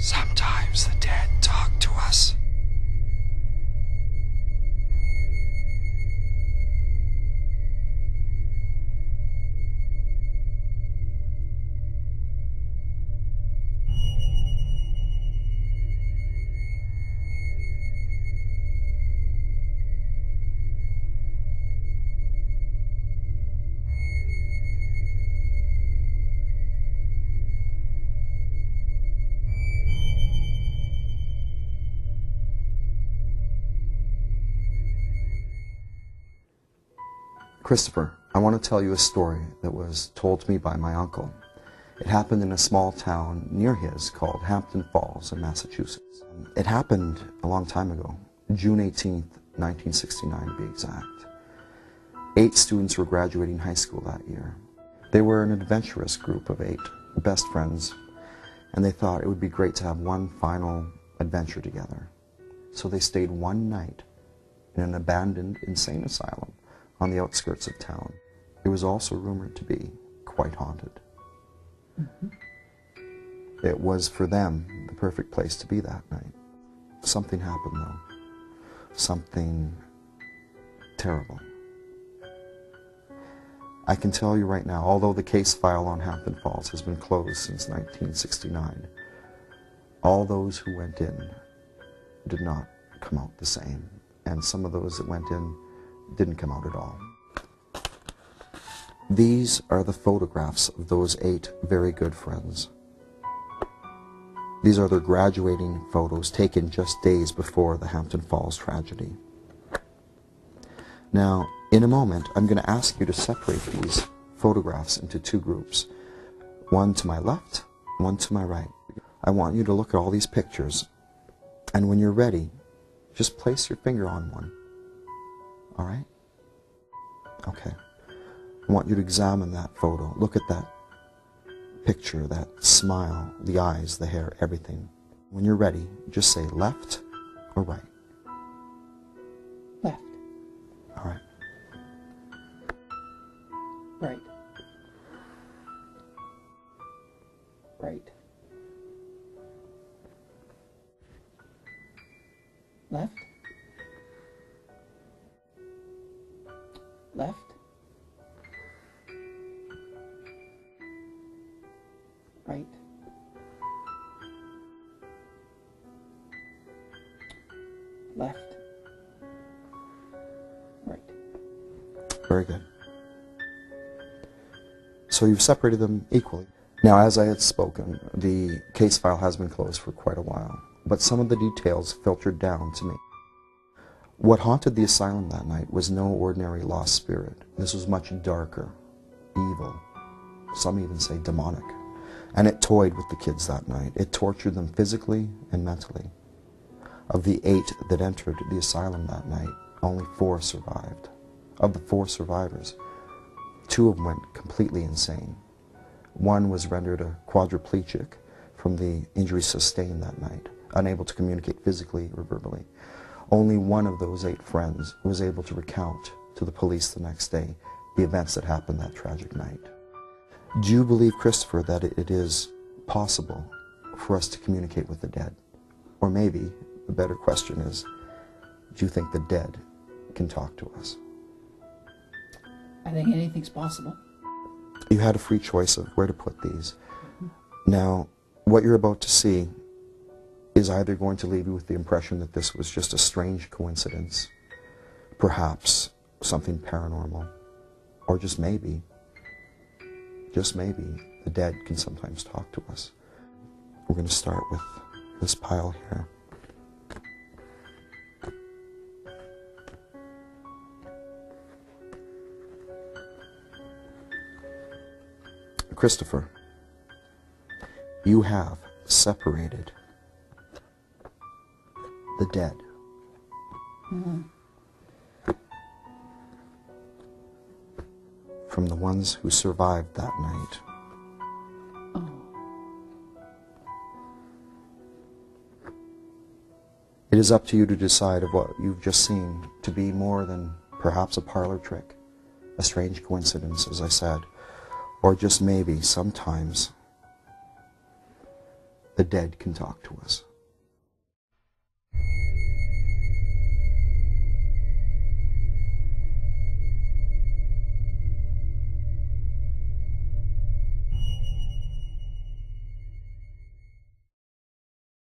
Sometimes the dead talk to us. Christopher, I want to tell you a story that was told to me by my uncle. It happened in a small town near his called Hampton Falls in Massachusetts. It happened a long time ago, June 18th, 1969 to be exact. 8 students were graduating high school that year. They were an adventurous group of 8 best friends, and they thought it would be great to have one final adventure together. So they stayed one night in an abandoned insane asylum on the outskirts of town. It was also rumored to be quite haunted. It was, for them, the perfect place to be that night. Something happened, though. Something terrible. I can tell you right now, although the case file on Hampton Falls has been closed since 1969, all those who went in did not come out the same. And some of those that went in didn't come out at all. These are the photographs of those 8 very good friends. These are their graduating photos taken just days before the Hampton Falls tragedy. Now, in a moment, I'm going to ask you to separate these photographs into 2 groups. One to my left, one to my right. I want you to look at all these pictures, and when you're ready, just place your finger on one. All right? Okay. I want you to examine that photo. Look at that picture, that smile, the eyes, the hair, everything. When you're ready, just say left or right. Left. All right. Right. Right. Left. Left. Right. Left. Right. Very good. So you've separated them equally. Now, as I had spoken, the case file has been closed for quite a while, but some of the details filtered down to me. What haunted the asylum that night was no ordinary lost spirit. This was much darker, evil, some even say demonic. And it toyed with the kids that night. It tortured them physically and mentally. Of the 8 that entered the asylum that night, only 4 survived. Of the 4 survivors, 2 of them went completely insane. One was rendered a quadriplegic from the injuries sustained that night, unable to communicate physically or verbally. Only one of those 8 friends was able to recount to the police the next day the events that happened that tragic night. Do you believe, Christopher, that it is possible for us to communicate with the dead? Or maybe the better question is, do you think the dead can talk to us? I think anything's possible. You had a free choice of where to put these. Now, what you're about to see is either going to leave you with the impression that this was just a strange coincidence, perhaps something paranormal, or just maybe, the dead can sometimes talk to us. We're going to start with this pile here. Christopher, you have separated the dead. From the ones who survived that night. It is up to you to decide of what you've just seen to be more than perhaps a parlor trick, a strange coincidence, as I said, or just maybe sometimes The dead can talk to us.